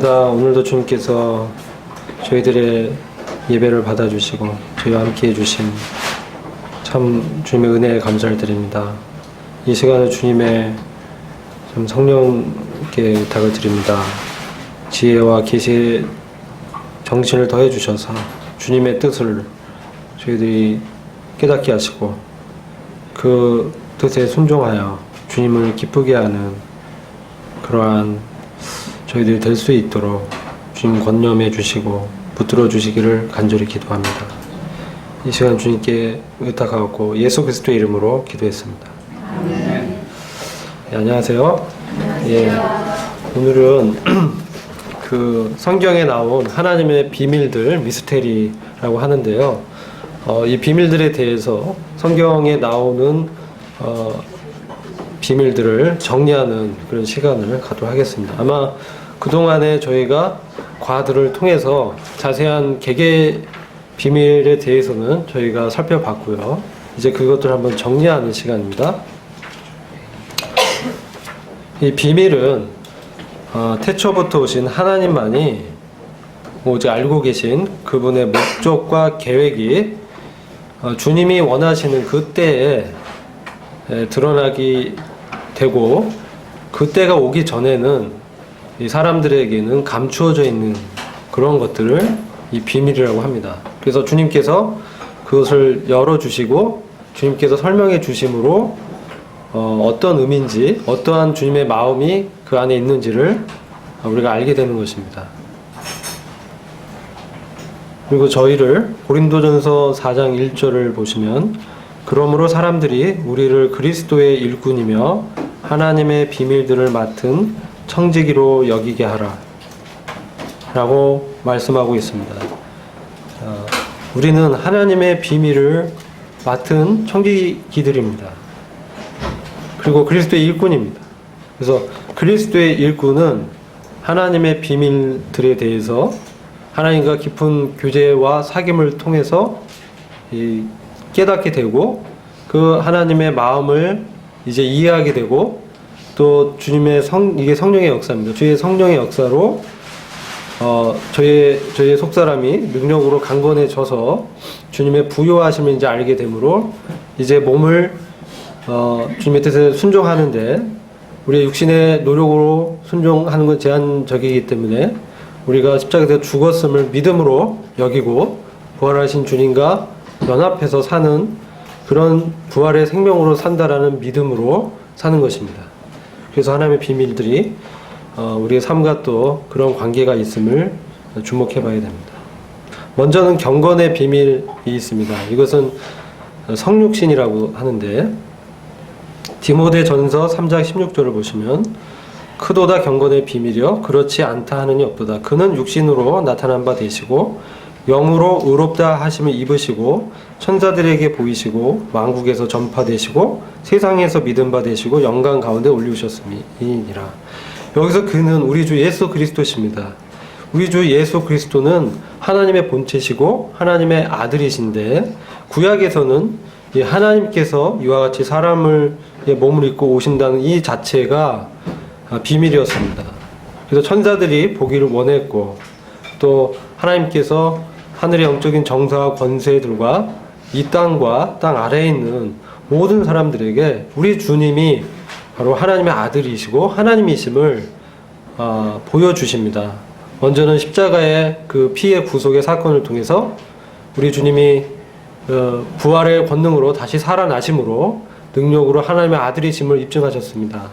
감사합니다. 오늘도 주님께서 저희들의 예배를 받아주시고 저희와 함께 해주신 참 주님의 은혜에 감사를 드립니다. 이 시간에 주님의 참 성령께 부탁을 드립니다. 지혜와 계시의 정신을 더해 주셔서 주님의 뜻을 저희들이 깨닫게 하시고 그 뜻에 순종하여 주님을 기쁘게 하는 그러한 저희들이 될 수 있도록 주님 권념해 주시고 붙들어 주시기를 간절히 기도합니다. 이 시간 주님께 의탁하고 예수 그리스도의 이름으로 기도했습니다. 네, 안녕하세요. 예, 오늘은 그 성경에 나온 하나님의 비밀들, 미스테리라고 하는데요. 이 비밀들에 대해서 성경에 나오는 비밀들을 정리하는 그런 시간을 갖도록 하겠습니다. 아마 그동안에 저희가 과들을 통해서 자세한 개개 비밀에 대해서는 저희가 살펴봤고요. 이제 그것들을 한번 정리하는 시간입니다. 이 비밀은 태초부터 오신 하나님만이 오직 알고 계신 그분의 목적과 계획이 주님이 원하시는 그때에 드러나게 되고 그때가 오기 전에는 이 사람들에게는 감추어져 있는 그런 것들을 이 비밀이라고 합니다. 그래서 주님께서 그것을 열어주시고 주님께서 설명해 주심으로 어떤 의미인지 어떠한 주님의 마음이 그 안에 있는지를 우리가 알게 되는 것입니다. 그리고 저희를 고린도전서 4장 1절을 보시면 그러므로 사람들이 우리를 그리스도의 일꾼이며 하나님의 비밀들을 맡은 청지기로 여기게 하라 라고 말씀하고 있습니다. 우리는 하나님의 비밀을 맡은 청지기들입니다. 그리고 그리스도의 일꾼입니다. 그래서 그리스도의 일꾼은 하나님의 비밀들에 대해서 하나님과 깊은 교제와 사귐을 통해서 깨닫게 되고 그 하나님의 마음을 이제 이해하게 되고 또 주님의 이게 성령의 역사입니다. 주의 성령의 역사로 저희의 속사람이 능력으로 강건해져서 주님의 부요하심을 이제 알게 되므로 이제 몸을 주님의 뜻에 순종하는데 우리의 육신의 노력으로 순종하는 건 제한적이기 때문에 우리가 십자가에서 죽었음을 믿음으로 여기고 부활하신 주님과 연합해서 사는 그런 부활의 생명으로 산다라는 믿음으로 사는 것입니다. 그래서 하나님의 비밀들이 우리의 삶과 또 그런 관계가 있음을 주목해 봐야 됩니다. 먼저는 경건의 비밀이 있습니다. 이것은 성육신이라고 하는데 디모데전서 3장 16절을 보시면 크도다 경건의 비밀이여 그렇지 않다 하느니 없도다. 그는 육신으로 나타난 바 되시고 영으로 의롭다 하심을 입으시고 천사들에게 보이시고 만국에서 전파되시고 세상에서 믿음 받으시고 영광 가운데 올리우셨음이니라. 여기서 그는 우리 주 예수 그리스도십니다. 우리 주 예수 그리스도는 하나님의 본체시고 하나님의 아들이신데 구약에서는 하나님께서 이와 같이 사람을 몸을 입고 오신다는 이 자체가 비밀이었습니다. 그래서 천사들이 보기를 원했고 또 하나님께서 하늘의 영적인 정사와 권세들과 이 땅과 땅 아래에 있는 모든 사람들에게 우리 주님이 바로 하나님의 아들이시고 하나님이심을 보여주십니다. 먼저는 십자가의 그 피의 구속의 사건을 통해서 우리 주님이 부활의 권능으로 다시 살아나심으로 능력으로 하나님의 아들이심을 입증하셨습니다.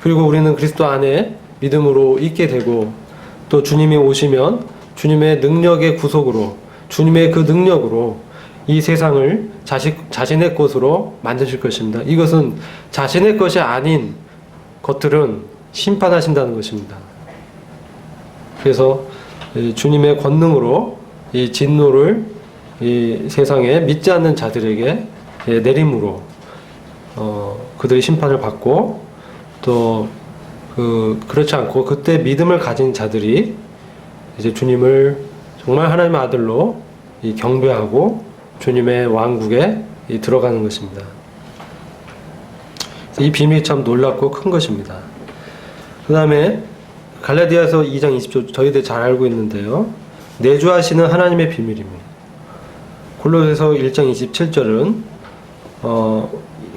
그리고 우리는 그리스도 안에 믿음으로 있게 되고 또 주님이 오시면 주님의 능력의 구속으로 주님의 그 능력으로 이 세상을 자신의 것으로 만드실 것입니다. 이것은 자신의 것이 아닌 것들은 심판하신다는 것입니다. 그래서 주님의 권능으로 이 진노를 이 세상에 믿지 않는 자들에게 내림으로 그들이 심판을 받고 또 그렇지 않고 그때 믿음을 가진 자들이 이제 주님을 정말 하나님의 아들로 경배하고 주님의 왕국에 들어가는 것입니다. 이 비밀이 참 놀랍고 큰 것입니다. 그 다음에 갈라디아서 2장 20절 저희들 잘 알고 있는데요. 내주하시는 하나님의 비밀입니다. 골로새서 1장 27절은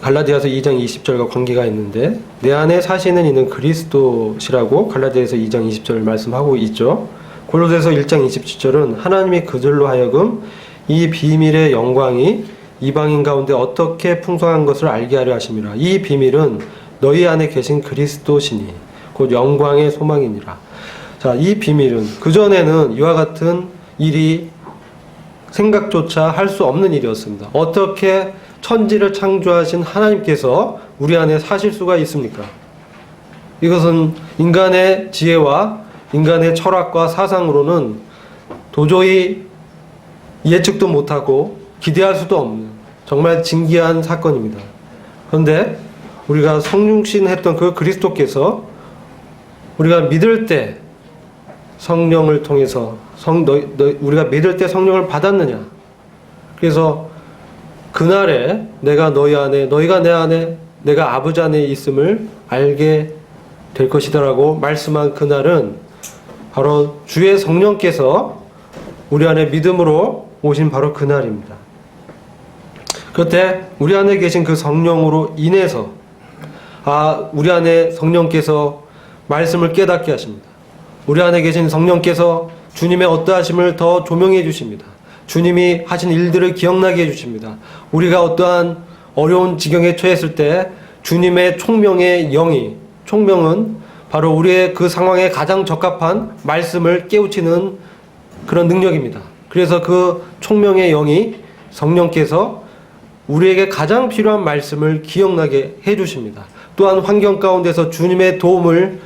갈라디아서 2장 20절과 관계가 있는데 내 안에 사시는 이는 그리스도시라고 갈라디아서 2장 20절 말씀하고 있죠. 골로새서 1장 27절은 하나님이 그들로 하여금 이 비밀의 영광이 이방인 가운데 어떻게 풍성한 것을 알게 하려 하심이라. 이 비밀은 너희 안에 계신 그리스도시니 곧 영광의 소망이니라. 자, 이 비밀은 그전에는 이와 같은 일이 생각조차 할 수 없는 일이었습니다. 어떻게 천지를 창조하신 하나님께서 우리 안에 사실 수가 있습니까? 이것은 인간의 지혜와 인간의 철학과 사상으로는 도저히 예측도 못하고 기대할 수도 없는 정말 진기한 사건입니다. 그런데 우리가 성육신했던 그 그리스도께서 우리가 믿을 때 성령을 통해서 우리가 믿을 때 성령을 받았느냐? 그래서 그날에 내가 너희 안에, 너희가 내 안에, 내가 아버지 안에 있음을 알게 될 것이다라고 말씀한 그날은 바로 주의 성령께서 우리 안에 믿음으로 오신 바로 그날입니다. 그때 우리 안에 계신 그 성령으로 인해서 우리 안에 성령께서 말씀을 깨닫게 하십니다. 우리 안에 계신 성령께서 주님의 어떠하심을 더 조명해 주십니다. 주님이 하신 일들을 기억나게 해주십니다. 우리가 어떠한 어려운 지경에 처했을 때 주님의 총명의 영이, 총명은 바로 우리의 그 상황에 가장 적합한 말씀을 깨우치는 그런 능력입니다. 그래서 그 총명의 영이 성령께서 우리에게 가장 필요한 말씀을 기억나게 해주십니다. 또한 환경 가운데서 주님의 도움을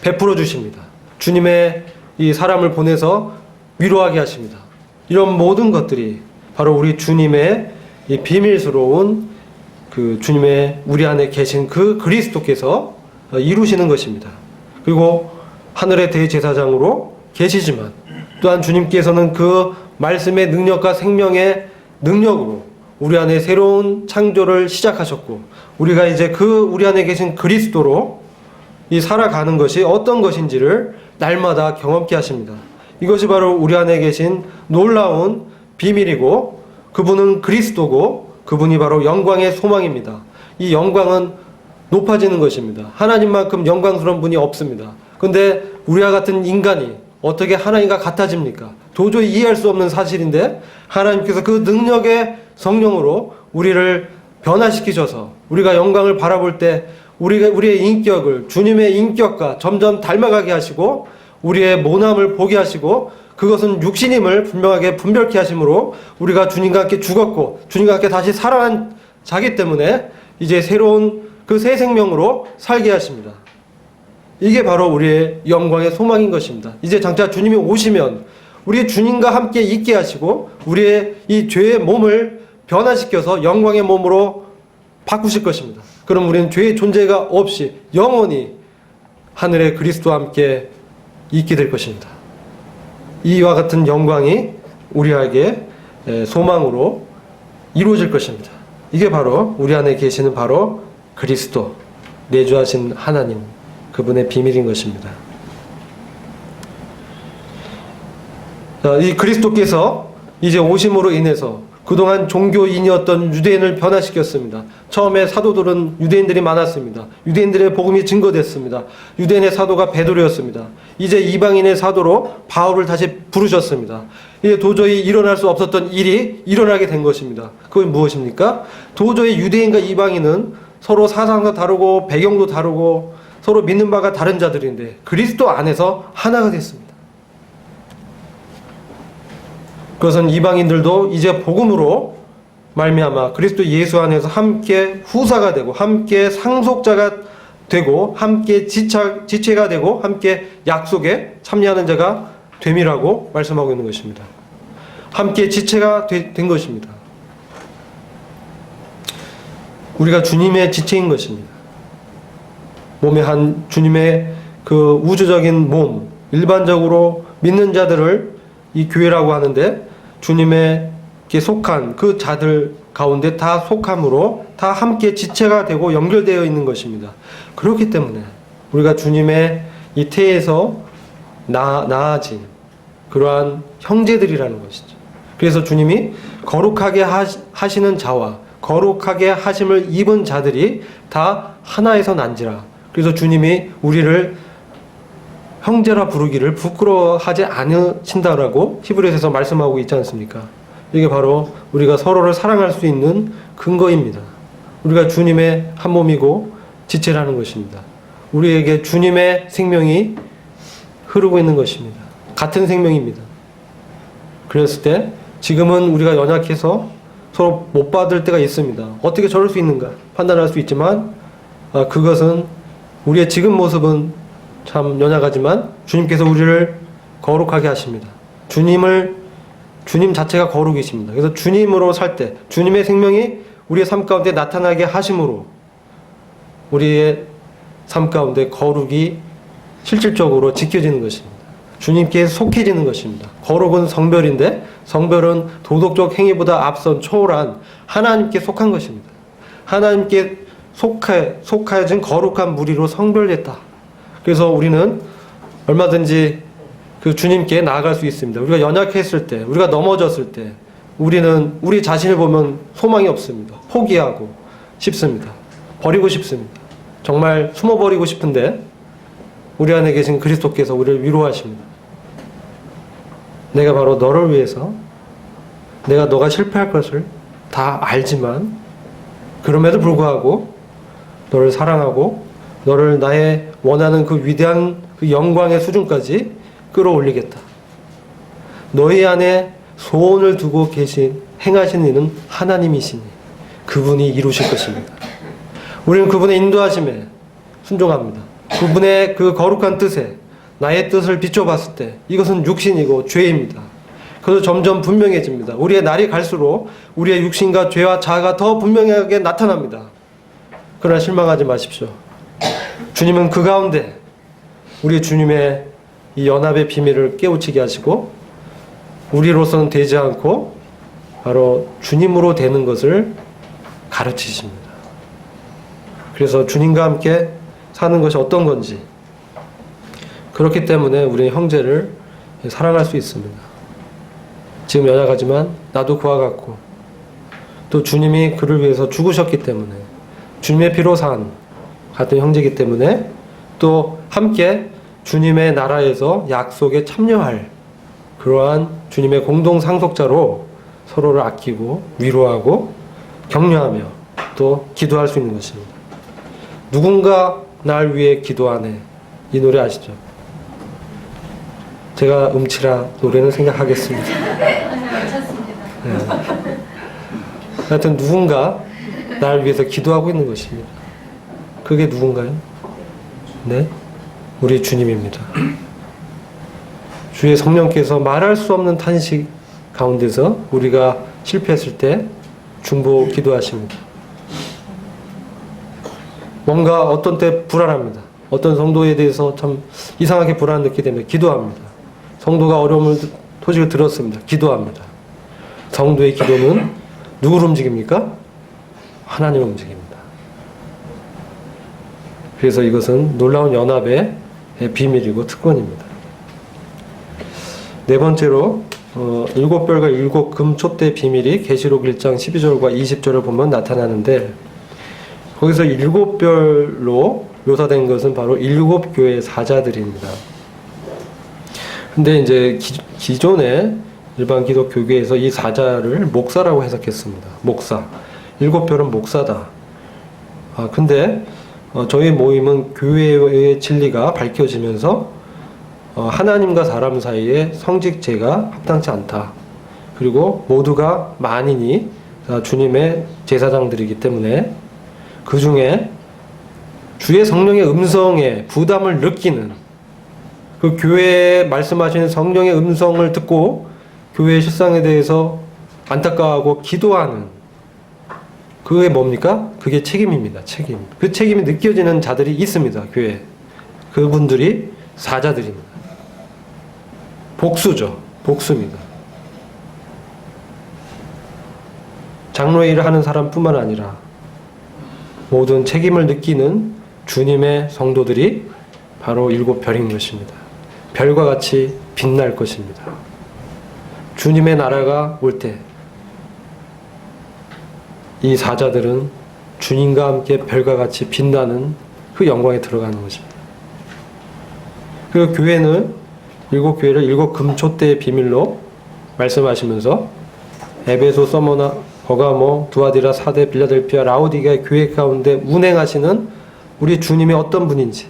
베풀어 주십니다. 주님의 이 사람을 보내서 위로하게 하십니다. 이런 모든 것들이 바로 우리 주님의 이 비밀스러운 그 주님의 우리 안에 계신 그 그리스도께서 이루시는 것입니다. 그리고 하늘의 대제사장으로 계시지만 또한 주님께서는 그 말씀의 능력과 생명의 능력으로 우리 안에 새로운 창조를 시작하셨고 우리가 이제 그 우리 안에 계신 그리스도로 이 살아가는 것이 어떤 것인지를 날마다 경험케 하십니다. 이것이 바로 우리 안에 계신 놀라운 비밀이고 그분은 그리스도고 그분이 바로 영광의 소망입니다. 이 영광은 높아지는 것입니다. 하나님만큼 영광스러운 분이 없습니다. 그런데 우리와 같은 인간이 어떻게 하나님과 같아집니까? 도저히 이해할 수 없는 사실인데 하나님께서 그 능력의 성령으로 우리를 변화시키셔서 우리가 영광을 바라볼 때 우리의 인격을 주님의 인격과 점점 닮아가게 하시고 우리의 모남을 보게 하시고 그것은 육신임을 분명하게 분별케 하심으로 우리가 주님과 함께 죽었고 주님과 함께 다시 살아난 자기 때문에 이제 새로운 그 새 생명으로 살게 하십니다. 이게 바로 우리의 영광의 소망인 것입니다. 이제 장차 주님이 오시면 우리 주님과 함께 있게 하시고 우리의 이 죄의 몸을 변화시켜서 영광의 몸으로 바꾸실 것입니다. 그럼 우리는 죄의 존재가 없이 영원히 하늘의 그리스도와 함께 있게 될 것입니다. 이와 같은 영광이 우리에게 소망으로 이루어질 것입니다. 이게 바로 우리 안에 계시는 바로 그리스도, 내주하신 하나님, 그분의 비밀인 것입니다. 이 그리스도께서 이제 오심으로 인해서 그동안 종교인이었던 유대인을 변화시켰습니다. 처음에 사도들은 유대인들이 많았습니다. 유대인들의 복음이 증거됐습니다. 유대인의 사도가 베드로였습니다. 이제 이방인의 사도로 바울을 다시 부르셨습니다. 이제 도저히 일어날 수 없었던 일이 일어나게 된 것입니다. 그건 무엇입니까? 도저히 유대인과 이방인은 서로 사상도 다르고 배경도 다르고 서로 믿는 바가 다른 자들인데 그리스도 안에서 하나가 됐습니다. 그것은 이방인들도 이제 복음으로 말미암아 그리스도 예수 안에서 함께 후사가 되고 함께 상속자가 되고 함께 지체가 되고 함께 약속에 참여하는 자가 됨이라고 말씀하고 있는 것입니다. 함께 지체가 된 것입니다. 우리가 주님의 지체인 것입니다. 몸의 한 주님의 그 우주적인 몸, 일반적으로 믿는 자들을 이 교회라고 하는데 주님에게 속한 그 자들 가운데 다 속함으로 다 함께 지체가 되고 연결되어 있는 것입니다. 그렇기 때문에 우리가 주님의 이 태에서 나아진 그러한 형제들이라는 것이죠. 그래서 주님이 거룩하게 하시는 자와 거룩하게 하심을 입은 자들이 다 하나에서 난지라. 그래서 주님이 우리를 형제라 부르기를 부끄러워하지 않으신다라고 히브리서에서 말씀하고 있지 않습니까? 이게 바로 우리가 서로를 사랑할 수 있는 근거입니다. 우리가 주님의 한 몸이고 지체라는 것입니다. 우리에게 주님의 생명이 흐르고 있는 것입니다. 같은 생명입니다. 그랬을 때 지금은 우리가 연약해서 서로 못 받을 때가 있습니다. 어떻게 저럴 수 있는가 판단할 수 있지만 그것은 우리의 지금 모습은 참 연약하지만 주님께서 우리를 거룩하게 하십니다. 주님 자체가 거룩이십니다. 그래서 주님으로 살 때 주님의 생명이 우리의 삶 가운데 나타나게 하심으로 우리의 삶 가운데 거룩이 실질적으로 지켜지는 것입니다. 주님께 속해지는 것입니다. 거룩은 성별인데 성별은 도덕적 행위보다 앞선 초월한 하나님께 속한 것입니다. 하나님께 속하여진 거룩한 무리로 성별됐다. 그래서 우리는 얼마든지 그 주님께 나아갈 수 있습니다. 우리가 연약했을 때, 우리가 넘어졌을 때 우리는 우리 자신을 보면 소망이 없습니다. 포기하고 싶습니다. 버리고 싶습니다. 정말 숨어버리고 싶은데 우리 안에 계신 그리스도께서 우리를 위로하십니다. 내가 바로 너를 위해서 내가 너가 실패할 것을 다 알지만 그럼에도 불구하고 너를 사랑하고 너를 나의 원하는 그 위대한 그 영광의 수준까지 끌어올리겠다. 너희 안에 소원을 두고 계신 행하신 이는 하나님이시니 그분이 이루실 것입니다. 우리는 그분의 인도하심에 순종합니다. 그분의 그 거룩한 뜻에 나의 뜻을 비춰봤을 때 이것은 육신이고 죄입니다. 그래서 점점 분명해집니다. 우리의 날이 갈수록 우리의 육신과 죄와 자아가 더 분명하게 나타납니다. 그러나 실망하지 마십시오. 주님은 그 가운데 우리 주님의 이 연합의 비밀을 깨우치게 하시고 우리로서는 되지 않고 바로 주님으로 되는 것을 가르치십니다. 그래서 주님과 함께 사는 것이 어떤 건지 그렇기 때문에 우리는 형제를 사랑할 수 있습니다. 지금 연약하지만 나도 그와 같고 또 주님이 그를 위해서 죽으셨기 때문에 주님의 피로 산 같은 형제이기 때문에 또 함께 주님의 나라에서 약속에 참여할 그러한 주님의 공동 상속자로 서로를 아끼고 위로하고 격려하며 또 기도할 수 있는 것입니다. 누군가 날 위해 기도하네. 이 노래 아시죠? 제가 음치라 노래는 생각하겠습니다. 네. 하여튼 누군가 날 위해서 기도하고 있는 것입니다. 그게 누군가요? 네? 우리 주님입니다. 주의 성령께서 말할 수 없는 탄식 가운데서 우리가 실패했을 때 중보 기도하십니다. 뭔가 어떤 때 불안합니다. 어떤 성도에 대해서 참 이상하게 불안을 느끼게 되면 기도합니다. 성도가 어려움을 소식을 들었습니다. 기도합니다. 성도의 기도는 누구를 움직입니까? 하나님을 움직입니다. 그래서 이것은 놀라운 연합의 비밀이고 특권입니다. 네 번째로 일곱 별과 일곱 금 촛대 비밀이 계시록 1장 12절과 20절을 보면 나타나는데 거기서 일곱 별로 묘사된 것은 바로 일곱 교회의 사자들입니다. 근데 이제 기존의 일반 기독교계에서 이 사자를 목사라고 해석했습니다. 목사. 일곱 별은 목사다. 근데 저희 모임은 교회의 진리가 밝혀지면서 하나님과 사람 사이에 성직제가 합당치 않다. 그리고 모두가 만인이 주님의 제사장들이기 때문에 그 중에 주의 성령의 음성에 부담을 느끼는 그 교회에 말씀하시는 성령의 음성을 듣고 교회의 실상에 대해서 안타까워하고 기도하는 그게 뭡니까? 그게 책임입니다. 책임. 그 책임이 느껴지는 자들이 있습니다. 교회에. 그분들이 사자들입니다. 복수죠. 복수입니다. 장로의 일을 하는 사람뿐만 아니라 모든 책임을 느끼는 주님의 성도들이 바로 일곱 별인 것입니다. 별과 같이 빛날 것입니다. 주님의 나라가 올 때 이 사자들은 주님과 함께 별과 같이 빛나는 그 영광에 들어가는 것입니다. 그 교회는 일곱 교회를 일곱 금촛대의 비밀로 말씀하시면서 에베소, 서머나, 버가모, 두아디라, 사대, 빌라델피아, 라오디게아 교회 가운데 운행하시는 우리 주님이 어떤 분인지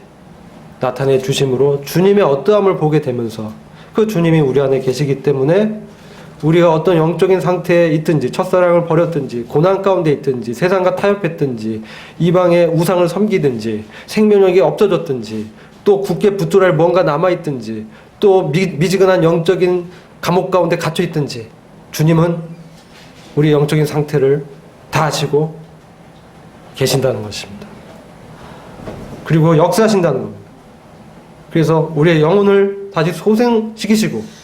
나타내 주심으로 주님의 어떠함을 보게 되면서 그 주님이 우리 안에 계시기 때문에 우리가 어떤 영적인 상태에 있든지 첫사랑을 버렸든지 고난 가운데 있든지 세상과 타협했든지 이방의 우상을 섬기든지 생명력이 없어졌든지 또 굳게 붙들어야 뭔가 남아있든지 또 미지근한 영적인 감옥 가운데 갇혀있든지 주님은 우리 영적인 상태를 다 아시고 계신다는 것입니다. 그리고 역사하신다는 겁니다. 그래서 우리의 영혼을 다시 소생시키시고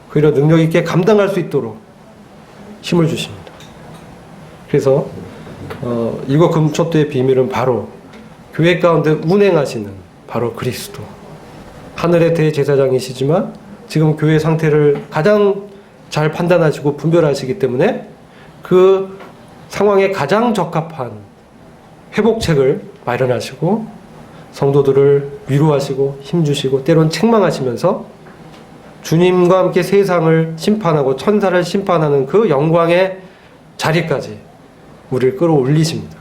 그리고 능력 있게 감당할 수 있도록 힘을 주십니다. 그래서 일곱 금촛대의 비밀은 바로 교회 가운데 운행하시는 바로 그리스도, 하늘의 대제사장이시지만 지금 교회 상태를 가장 잘 판단하시고 분별하시기 때문에 그 상황에 가장 적합한 회복책을 마련하시고 성도들을 위로하시고 힘주시고 때론 책망하시면서 주님과 함께 세상을 심판하고 천사를 심판하는 그 영광의 자리까지 우리를 끌어올리십니다.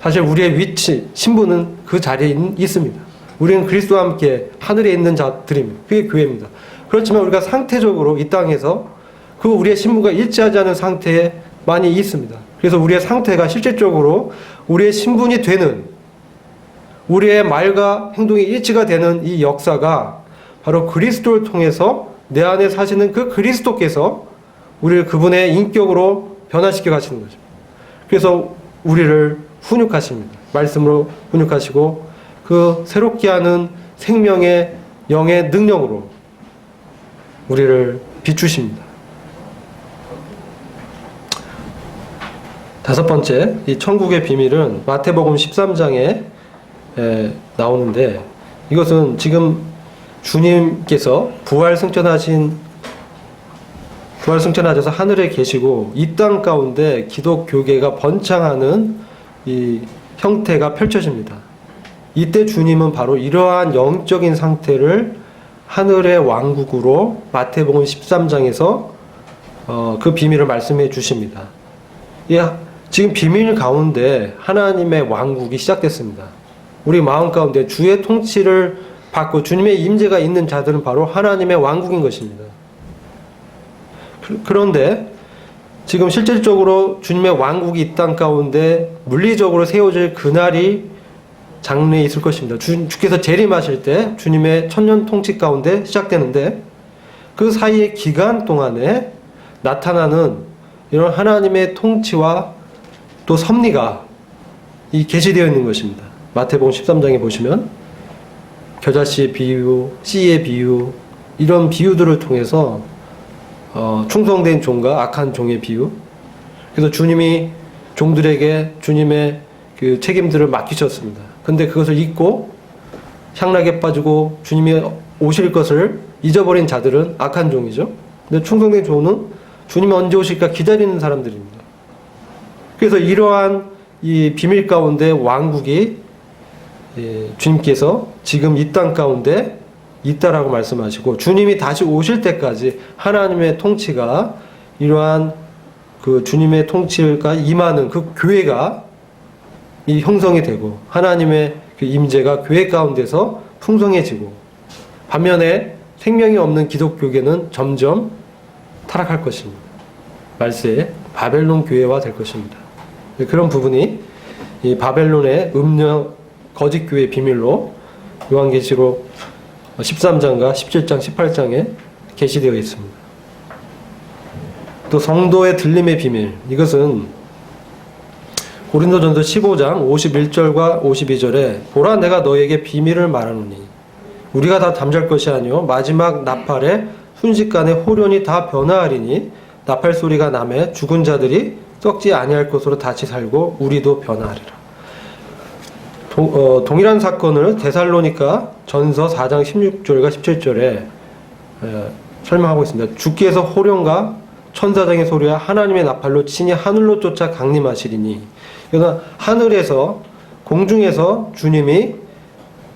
사실 우리의 위치, 신분은 그 자리에 있습니다. 우리는 그리스도와 함께 하늘에 있는 자들입니다. 그게 교회입니다. 그렇지만 우리가 상태적으로 이 땅에서 그 우리의 신분과 일치하지 않은 상태에 많이 있습니다. 그래서 우리의 상태가 실질적으로 우리의 신분이 되는, 우리의 말과 행동이 일치가 되는 이 역사가 바로 그리스도를 통해서 내 안에 사시는 그 그리스도께서 우리를 그분의 인격으로 변화시켜 가시는 거죠. 그래서 우리를 훈육하십니다. 말씀으로 훈육하시고 그 새롭게 하는 생명의 영의 능력으로 우리를 비추십니다. 다섯 번째, 이 천국의 비밀은 마태복음 13장에 나오는데 이것은 지금 주님께서 부활승천하셔서 하늘에 계시고 이 땅 가운데 기독교계가 번창하는 이 형태가 펼쳐집니다. 이때 주님은 바로 이러한 영적인 상태를 하늘의 왕국으로 마태복음 13장에서 그 비밀을 말씀해 주십니다. 지금 비밀 가운데 하나님의 왕국이 시작됐습니다. 우리 마음 가운데 주의 통치를 받고 주님의 임재가 있는 자들은 바로 하나님의 왕국인 것입니다. 그런데 지금 실질적으로 주님의 왕국이 이 땅 가운데 물리적으로 세워질 그날이 장래에 있을 것입니다. 주께서 재림하실 때 주님의 천년 통치 가운데 시작되는데 그 사이의 기간 동안에 나타나는 이런 하나님의 통치와 또 섭리가 계시되어 있는 것입니다. 마태복음 13장에 보시면 겨자씨의 비유, 씨의 비유 이런 비유들을 통해서 충성된 종과 악한 종의 비유. 그래서 주님이 종들에게 주님의 그 책임들을 맡기셨습니다. 근데 그것을 잊고 향락에 빠지고 주님이 오실 것을 잊어버린 자들은 악한 종이죠. 근데 충성된 종은 주님이 언제 오실까 기다리는 사람들입니다. 그래서 이러한 이 비밀 가운데 왕국이 주님께서 지금 이 땅 가운데 있다라고 말씀하시고 주님이 다시 오실 때까지 하나님의 통치가 이러한 그 주님의 통치가 임하는 그 교회가 이 형성이 되고 하나님의 그 임재가 교회 가운데서 풍성해지고 반면에 생명이 없는 기독교계는 점점 타락할 것입니다. 말세에 바벨론 교회화 될 것입니다. 그런 부분이 이 바벨론의 거짓 교회의 비밀로 요한계시록 13장과 17장, 18장에 계시되어 있습니다. 또 성도의 들림의 비밀, 이것은 고린도전서 15장 51절과 52절에 보라 내가 너에게 비밀을 말하노니 우리가 다 잠잘 것이 아니요 마지막 나팔에 순식간에 호련히 다 변화하리니 나팔 소리가 나매 죽은 자들이 썩지 아니할 것으로 다시 살고 우리도 변화하리라. 동일한 사건을 데살로니가 전서 4장 16절과 17절에 설명하고 있습니다. 주께서 호령과 천사장의 소리와 하나님의 나팔로 친히 하늘로 쫓아 강림하시리니. 그러나 하늘에서 공중에서 주님이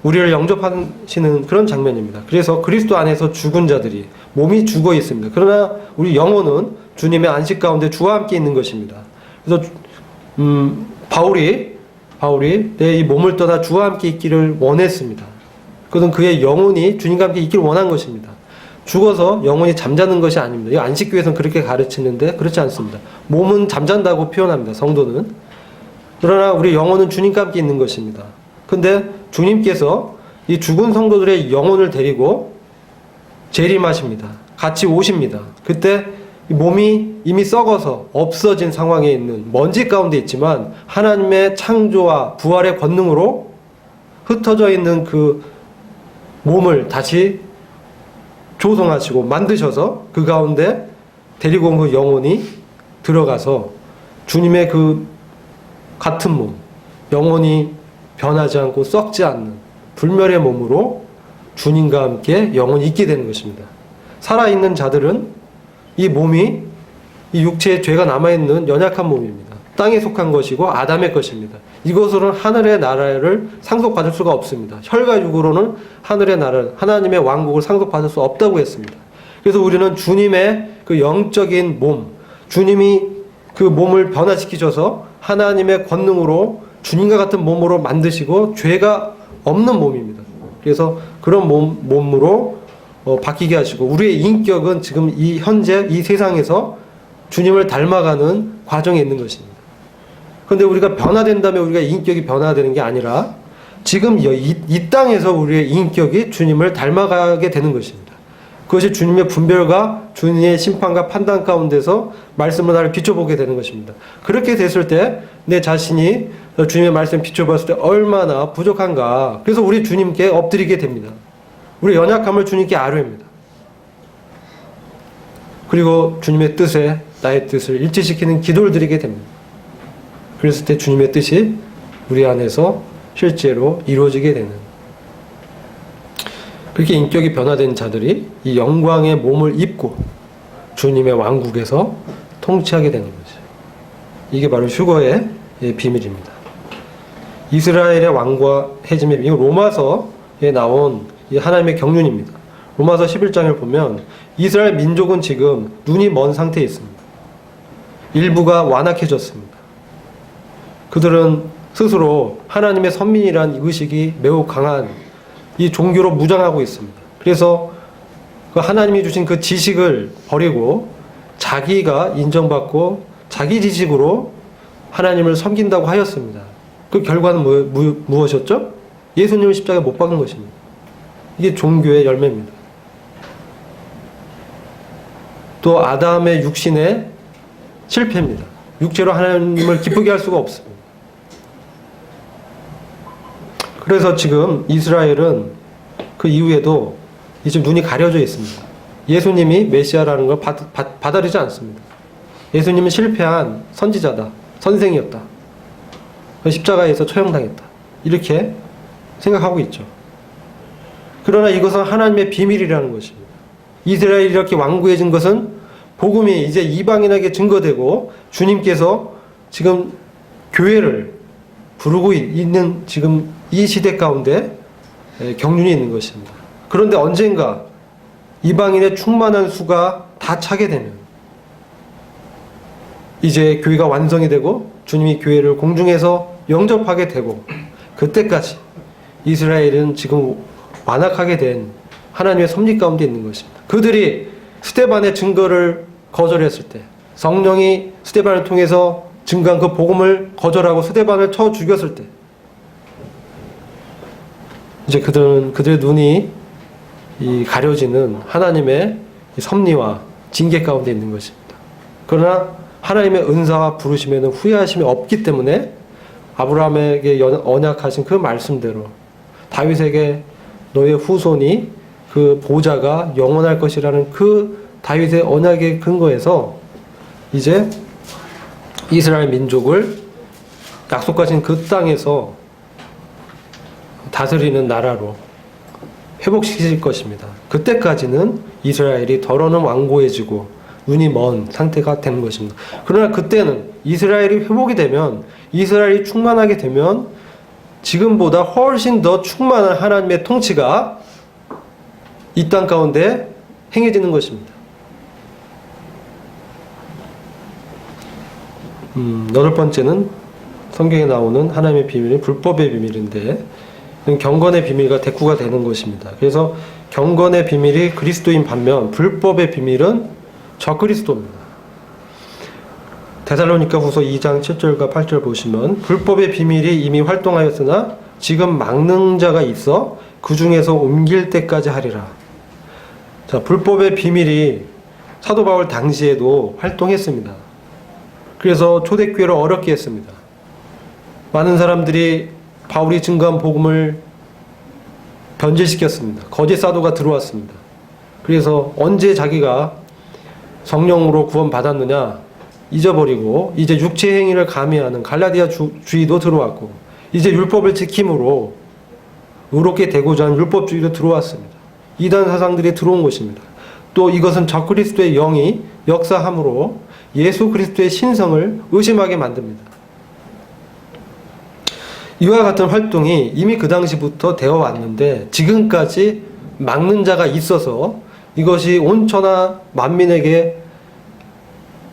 우리를 영접하시는 그런 장면입니다. 그래서 그리스도 안에서 죽은 자들이 몸이 죽어 있습니다. 그러나 우리 영혼은 주님의 안식 가운데 주와 함께 있는 것입니다. 그래서 바울이 내 이 몸을 떠나 주와 함께 있기를 원했습니다. 그것은 그의 영혼이 주님과 함께 있기를 원한 것입니다. 죽어서 영혼이 잠자는 것이 아닙니다. 이 안식교에서는 그렇게 가르치는데 그렇지 않습니다. 몸은 잠잔다고 표현합니다. 성도는. 그러나 우리 영혼은 주님과 함께 있는 것입니다. 근데 주님께서 이 죽은 성도들의 영혼을 데리고 재림하십니다. 같이 오십니다. 그때 몸이 이미 썩어서 없어진 상황에 있는 먼지 가운데 있지만 하나님의 창조와 부활의 권능으로 흩어져 있는 그 몸을 다시 조성하시고 만드셔서 그 가운데 데리고 온 그 영혼이 들어가서 주님의 그 같은 몸, 영혼이 변하지 않고 썩지 않는 불멸의 몸으로 주님과 함께 영원히 있게 되는 것입니다. 살아있는 자들은 이 몸이 이 육체에 죄가 남아있는 연약한 몸입니다. 땅에 속한 것이고 아담의 것입니다. 이것으로는 하늘의 나라를 상속받을 수가 없습니다. 혈과 육으로는 하늘의 나라, 하나님의 왕국을 상속받을 수 없다고 했습니다. 그래서 우리는 주님의 그 영적인 몸, 주님이 그 몸을 변화시키셔서 하나님의 권능으로 주님과 같은 몸으로 만드시고 죄가 없는 몸입니다. 그래서 그런 몸으로 바뀌게 하시고 우리의 인격은 지금 이 현재 이 세상에서 주님을 닮아가는 과정에 있는 것입니다. 그런데 우리가 변화된다면 우리가 인격이 변화되는 게 아니라 지금 이 땅에서 우리의 인격이 주님을 닮아가게 되는 것입니다. 그것이 주님의 분별과 주님의 심판과 판단 가운데서 말씀을 나를 비춰보게 되는 것입니다. 그렇게 됐을 때 내 자신이 주님의 말씀을 비춰봤을 때 얼마나 부족한가. 그래서 우리 주님께 엎드리게 됩니다. 우리 연약함을 주님께 아뢰입니다. 그리고 주님의 뜻에 나의 뜻을 일치시키는 기도를 드리게 됩니다. 그랬을 때 주님의 뜻이 우리 안에서 실제로 이루어지게 되는, 그렇게 인격이 변화된 자들이 이 영광의 몸을 입고 주님의 왕국에서 통치하게 되는 거죠. 이게 바로 휴거의 비밀입니다. 이스라엘의 왕과해짐의 비밀, 로마서에 나온 이 하나님의 경륜입니다. 로마서 11장을 보면 이스라엘 민족은 지금 눈이 먼 상태에 있습니다. 일부가 완악해졌습니다. 그들은 스스로 하나님의 선민이란 의식이 매우 강한 이 종교로 무장하고 있습니다. 그래서 그 하나님이 주신 그 지식을 버리고 자기가 인정받고 자기 지식으로 하나님을 섬긴다고 하였습니다. 그 결과는 무엇이었죠? 예수님을 십자가에 못 박은 것입니다. 이게 종교의 열매입니다. 또 아담의 육신의 실패입니다. 육체로 하나님을 기쁘게 할 수가 없습니다. 그래서 지금 이스라엘은 그 이후에도 이제 눈이 가려져 있습니다. 예수님이 메시아라는 걸 받아들이지 않습니다. 예수님은 실패한 선지자다, 선생이었다, 십자가에서 처형당했다, 이렇게 생각하고 있죠. 그러나 이것은 하나님의 비밀이라는 것입니다. 이스라엘이 이렇게 완고해진 것은 복음이 이제 이방인에게 증거되고 주님께서 지금 교회를 부르고 있는 지금 이 시대 가운데 경륜이 있는 것입니다. 그런데 언젠가 이방인의 충만한 수가 다 차게 되면 이제 교회가 완성이 되고 주님이 교회를 공중에서 영접하게 되고 그때까지 이스라엘은 지금 완악하게 된 하나님의 섭리 가운데 있는 것입니다. 그들이 스데반의 증거를 거절했을 때, 성령이 스데반을 통해서 증거한 그 복음을 거절하고 스데반을 쳐 죽였을 때, 이제 그들의 눈이 가려지는 하나님의 섭리와 징계 가운데 있는 것입니다. 그러나 하나님의 은사와 부르심에는 후회하심이 없기 때문에 아브라함에게 언약하신 그 말씀대로 다윗에게 너의 후손이 그 보좌가 영원할 것이라는 그 다윗의 언약의 근거에서 이제 이스라엘 민족을 약속하신 그 땅에서 다스리는 나라로 회복시킬 것입니다. 그때까지는 이스라엘이 덜어는 완고해지고 눈이 먼 상태가 되는 것입니다. 그러나 그때는 이스라엘이 회복이 되면, 이스라엘이 충만하게 되면 지금보다 훨씬 더 충만한 하나님의 통치가 이 땅 가운데 행해지는 것입니다. 여덟 번째는 성경에 나오는 하나님의 비밀이 불법의 비밀인데, 경건의 비밀과 대꾸가 되는 것입니다. 그래서 경건의 비밀이 그리스도인 반면 불법의 비밀은 적그리스도입니다. 데살로니가 후서 2장 7절과 8절 보시면, 불법의 비밀이 이미 활동하였으나 지금 막는 자가 있어 그 중에서 옮길 때까지 하리라. 자, 불법의 비밀이 사도 바울 당시에도 활동했습니다. 그래서 초대교회를 어렵게 했습니다. 많은 사람들이 바울이 증거한 복음을 변질시켰습니다. 거짓 사도가 들어왔습니다. 그래서 언제 자기가 성령으로 구원받았느냐 잊어버리고 이제 육체 행위를 가미하는 갈라디아 주의도 들어왔고, 이제 율법을 지킴으로 의롭게 되고자 하는 율법주의도 들어왔습니다. 이단 사상들이 들어온 것입니다. 또 이것은 적그리스도의 영이 역사함으로 예수 그리스도의 신성을 의심하게 만듭니다. 이와 같은 활동이 이미 그 당시부터 되어 왔는데 지금까지 막는 자가 있어서 이것이 온 천하 만민에게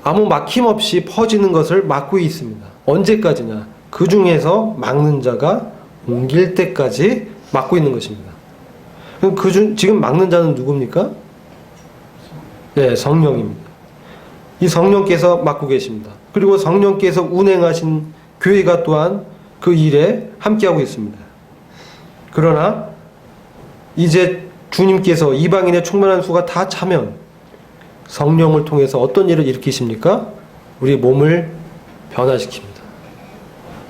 아무 막힘없이 퍼지는 것을 막고 있습니다. 언제까지냐? 그 중에서 막는 자가 옮길 때까지 막고 있는 것입니다. 그럼 지금 막는 자는 누굽니까? 네, 성령입니다. 이 성령께서 막고 계십니다. 그리고 성령께서 운행하신 교회가 또한 그 일에 함께하고 있습니다. 그러나 이제 주님께서 이방인의 충만한 수가 다 차면 성령을 통해서 어떤 일을 일으키십니까? 우리 몸을 변화시킵니다.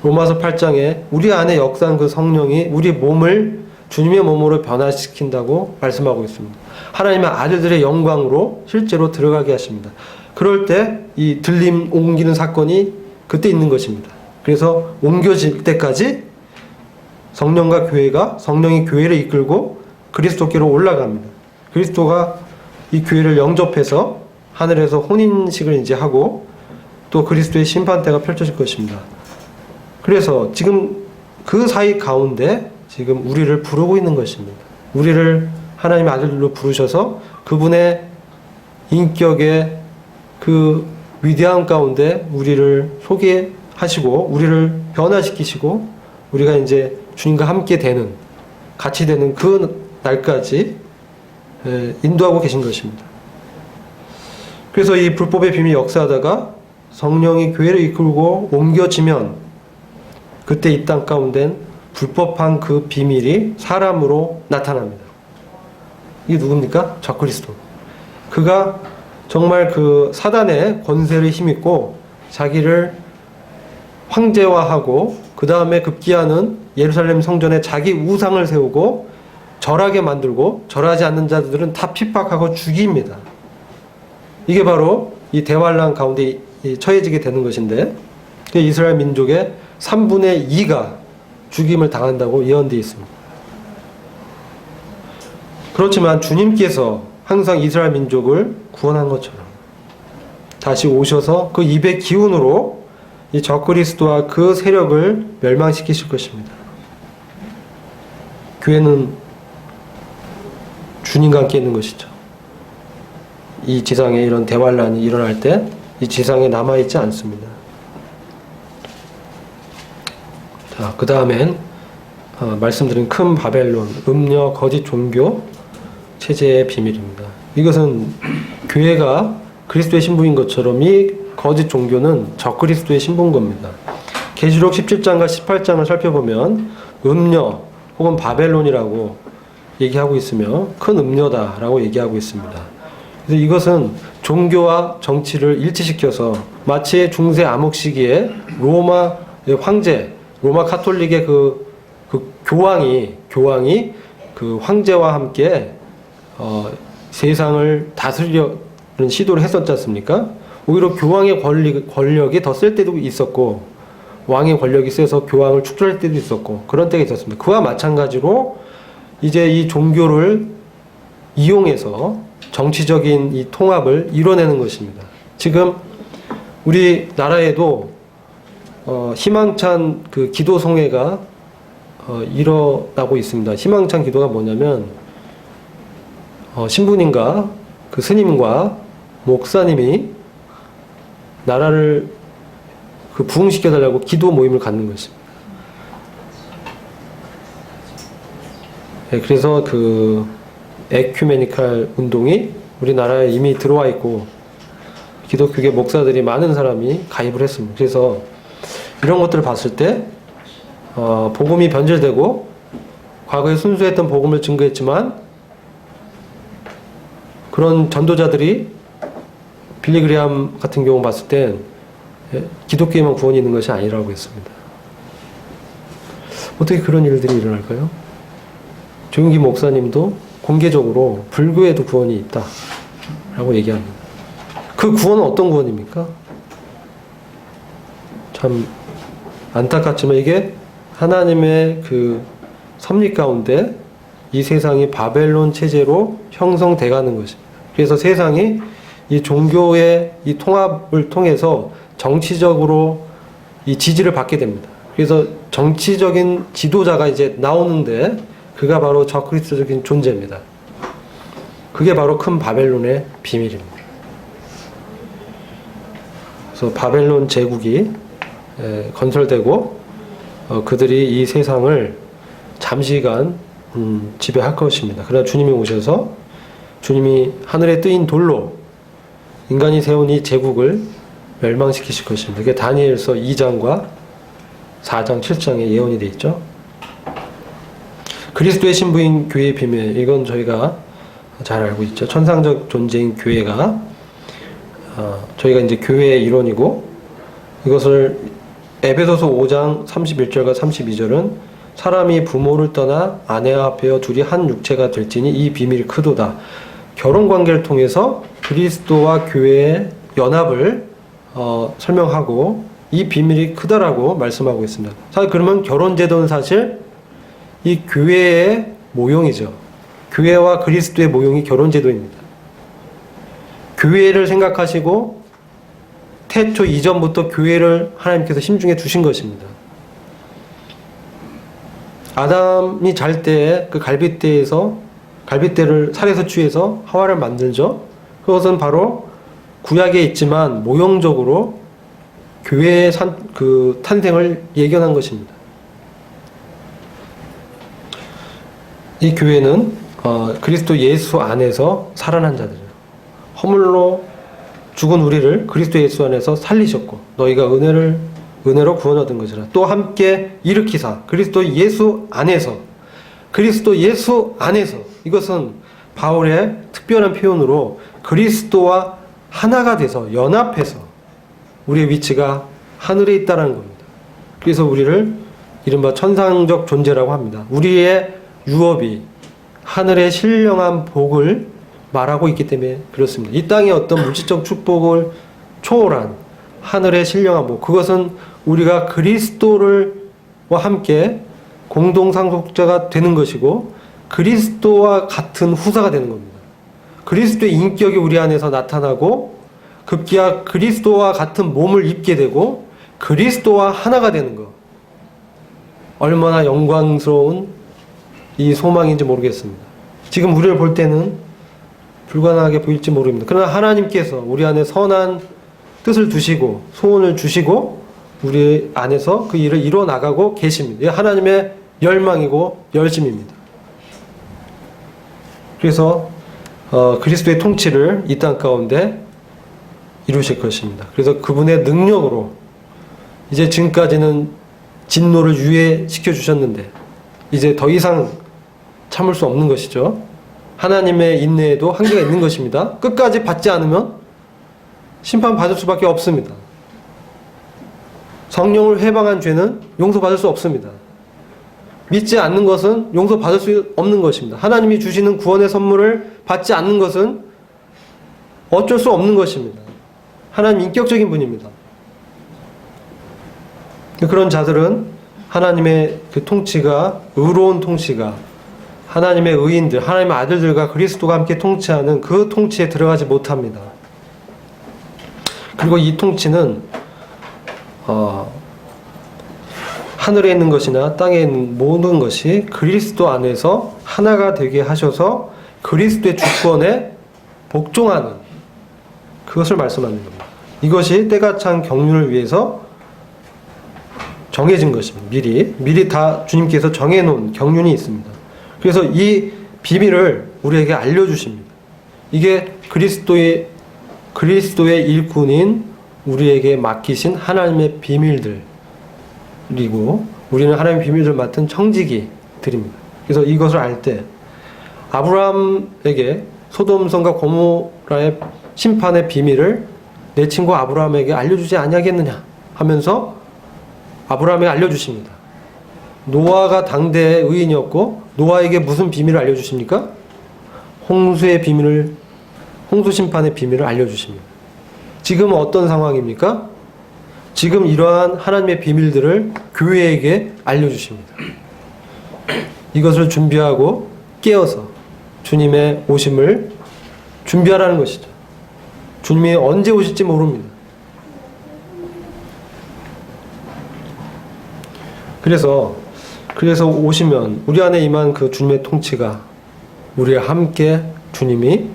로마서 8장에 우리 안에 역사한 그 성령이 우리 몸을 주님의 몸으로 변화시킨다고 말씀하고 있습니다. 하나님의 아들들의 영광으로 실제로 들어가게 하십니다. 그럴 때 이 들림 옮기는 사건이 그때 있는 것입니다. 그래서 옮겨질 때까지 성령과 교회가, 성령이 교회를 이끌고 그리스도께로 올라갑니다. 그리스도가 이 교회를 영접해서 하늘에서 혼인식을 이제 하고 또 그리스도의 심판대가 펼쳐질 것입니다. 그래서 지금 그 사이 가운데 지금 우리를 부르고 있는 것입니다. 우리를 하나님의 아들로 부르셔서 그분의 인격의 그 위대함 가운데 우리를 소개하시고 우리를 변화시키시고 우리가 이제 주님과 함께 되는, 같이 되는 그 날까지 인도하고 계신 것입니다. 그래서 이 불법의 비밀이 역사하다가 성령이 교회를 이끌고 옮겨지면 그때 이 땅 가운데는 불법한 그 비밀이 사람으로 나타납니다. 이게 누굽니까? 적그리스도. 그가 정말 그 사단의 권세를 힘입고 자기를 황제화하고 그 다음에 급기야는 예루살렘 성전에 자기 우상을 세우고 절하게 만들고 절하지 않는 자들은 다 핍박하고 죽입니다. 이게 바로 이 대환란 가운데 처해지게 되는 것인데 이스라엘 민족의 3분의 2가 죽임을 당한다고 예언되어 있습니다. 그렇지만 주님께서 항상 이스라엘 민족을 구원한 것처럼 다시 오셔서 그 입의 기운으로 이 적그리스도와 그 세력을 멸망시키실 것입니다. 교회는 주님과 함께 있는 것이죠. 이 지상에 이런 대환란이 일어날 때 이 지상에 남아있지 않습니다. 자, 그 다음엔 말씀드린 큰 바벨론, 음녀, 거짓 종교 체제의 비밀입니다. 이것은 교회가 그리스도의 신부인 것처럼 이 거짓 종교는 적그리스도의 신부인 겁니다. 계시록 17장과 18장을 살펴보면 음녀 혹은 바벨론이라고 얘기하고 있으며 큰 음녀다라고 얘기하고 있습니다. 그래서 이것은 종교와 정치를 일치시켜서 마치 중세 암흑 시기에 로마 황제, 로마 카톨릭의 그 교황이 그 황제와 함께 세상을 다스리려는 시도를 했었지 않습니까? 오히려 교황의 권력이 더 쓸 때도 있었고 왕의 권력이 세서 교황을 축출할 때도 있었고 그런 때가 있었습니다. 그와 마찬가지로 이제 이 종교를 이용해서 정치적인 이 통합을 이뤄내는 것입니다. 지금 우리 나라에도 희망찬 그 기도 성회가 일어나고 있습니다. 희망찬 기도가 뭐냐면 신부님과 그 스님과 목사님이 나라를 그 부흥시켜달라고 기도 모임을 갖는 것입니다. 네, 그래서 그 에큐메니칼 운동이 우리나라에 이미 들어와 있고 기독교계 목사들이 많은 사람이 가입을 했습니다. 그래서 이런 것들을 봤을 때 복음이 변질되고 과거에 순수했던 복음을 증거했지만 그런 전도자들이 빌리그레암 같은 경우 봤을 땐 기독교에만 구원이 있는 것이 아니라고 했습니다. 어떻게 그런 일들이 일어날까요? 조용기 목사님도 공개적으로 불교에도 구원이 있다 라고 얘기합니다. 그 구원은 어떤 구원입니까? 참 안타깝지만 이게 하나님의 그 섭리 가운데 이 세상이 바벨론 체제로 형성돼 가는 것입니다. 그래서 세상이 이 종교의 이 통합을 통해서 정치적으로 이 지지를 받게 됩니다. 그래서 정치적인 지도자가 이제 나오는데 그가 바로 적그리스도적인 존재입니다. 그게 바로 큰 바벨론의 비밀입니다. 그래서 바벨론 제국이 건설되고 그들이 이 세상을 잠시간 지배할 것입니다. 그러나 주님이 오셔서 주님이 하늘에 뜨인 돌로 인간이 세운 이 제국을 멸망시키실 것입니다. 그게 다니엘서 2장과 4장, 7장에 예언이 되어 있죠. 그리스도의 신부인 교회의 비밀, 이건 저희가 잘 알고 있죠. 천상적 존재인 교회가 저희가 이제 교회의 일원이고 이것을 에베소서 5장 31절과 32절은 사람이 부모를 떠나 아내와 합하여 둘이 한 육체가 될지니 이 비밀이 크도다. 결혼관계를 통해서 그리스도와 교회의 연합을 설명하고 이 비밀이 크다라고 말씀하고 있습니다. 사실 그러면 결혼제도는 사실 이 교회의 모형이죠. 교회와 그리스도의 모형이 결혼제도입니다. 교회를 생각하시고 태초 이전부터 교회를 하나님께서 심중에 두신 것입니다. 아담이 잘 때 그 갈빗대를 살에서 취해서 하와를 만들죠. 그것은 바로 구약에 있지만 모형적으로 교회의 탄생을 예견한 것입니다. 이 교회는 그리스도 예수 안에서 살아난 자들이에요. 허물로 죽은 우리를 그리스도 예수 안에서 살리셨고 너희가 은혜로 구원 얻은 것이라 또 함께 일으키사 그리스도 예수 안에서 이것은 바울의 특별한 표현으로 그리스도와 하나가 돼서 연합해서 우리의 위치가 하늘에 있다는 겁니다. 그래서 우리를 이른바 천상적 존재라고 합니다. 우리의 유업이 하늘의 신령한 복을 말하고 있기 때문에 그렇습니다. 이 땅의 어떤 물질적 축복을 초월한 하늘의 신령한 복, 그것은 우리가 그리스도와 함께 공동 상속자가 되는 것이고 그리스도와 같은 후사가 되는 겁니다. 그리스도의 인격이 우리 안에서 나타나고 급기야 그리스도와 같은 몸을 입게 되고 그리스도와 하나가 되는 것. 얼마나 영광스러운 이 소망인지 모르겠습니다. 지금 우리를 볼 때는 불가능하게 보일지 모릅니다. 그러나 하나님께서 우리 안에 선한 뜻을 두시고 소원을 주시고 우리 안에서 그 일을 이루어 나가고 계십니다. 이게 하나님의 열망이고 열심입니다. 그래서 그리스도의 통치를 이 땅 가운데 이루실 것입니다. 그래서 그분의 능력으로 이제 지금까지는 진노를 유예시켜 주셨는데 이제 더 이상 참을 수 없는 것이죠. 하나님의 인내에도 한계가 있는 것입니다. 끝까지 받지 않으면 심판받을 수밖에 없습니다. 성령을 회방한 죄는 용서받을 수 없습니다. 믿지 않는 것은 용서받을 수 없는 것입니다. 하나님이 주시는 구원의 선물을 받지 않는 것은 어쩔 수 없는 것입니다. 하나님 인격적인 분입니다. 그런 자들은 하나님의 그 통치가, 의로운 통치가, 하나님의 의인들, 하나님의 아들들과 그리스도가 함께 통치하는 그 통치에 들어가지 못합니다. 그리고 이 통치는 하늘에 있는 것이나 땅에 있는 모든 것이 그리스도 안에서 하나가 되게 하셔서 그리스도의 주권에 복종하는, 그것을 말씀하는 겁니다. 이것이 때가 찬 경륜을 위해서 정해진 것입니다. 미리 다 주님께서 정해놓은 경륜이 있습니다. 그래서 이 비밀을 우리에게 알려주십니다. 이게 그리스도의 일꾼인 우리에게 맡기신 하나님의 비밀들이고, 우리는 하나님의 비밀을 맡은 청지기들입니다. 그래서 이것을 알 때 아브라함에게 소돔성과 고모라의 심판의 비밀을 내 친구 아브라함에게 알려주지 아니하겠느냐 하면서 아브라함에게 알려주십니다. 노아가 당대의 의인이었고 노아에게 무슨 비밀을 알려주십니까? 홍수의 비밀을, 홍수 심판의 비밀을 알려주십니다. 지금은 어떤 상황입니까? 지금 이러한 하나님의 비밀들을 교회에게 알려주십니다. 이것을 준비하고 깨어서 주님의 오심을 준비하라는 것이죠. 주님이 언제 오실지 모릅니다. 그래서 오시면 우리 안에 임한 그 주님의 통치가 우리와 함께 주님이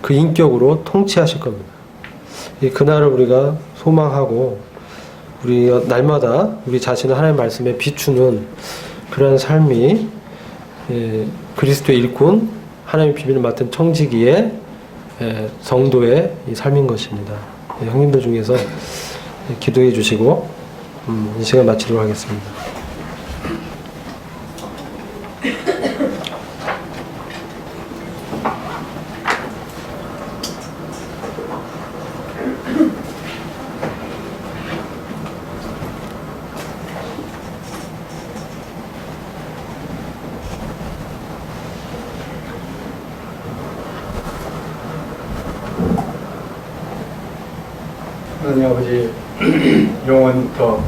그 인격으로 통치하실 겁니다. 그날을 우리가 소망하고 우리 날마다 우리 자신을 하나님의 말씀에 비추는 그런 삶이 그리스도의 일꾼, 하나님의 비밀을 맡은 청지기의 성도의 이 삶인 것입니다. 형님들 중에서 기도해 주시고 이 시간 마치도록 하겠습니다. 하나님 아버지, 영원부터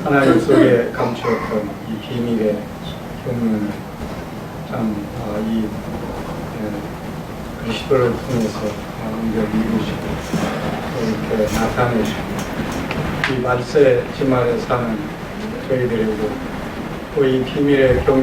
하나님 속에 감추었던 이 비밀의 경륜을 이 그리스도를 통해서 우리가 이루시고 또 이렇게 나타내시고 이 말세 지말에 사는 저희들이고 또 이 비밀의 경륜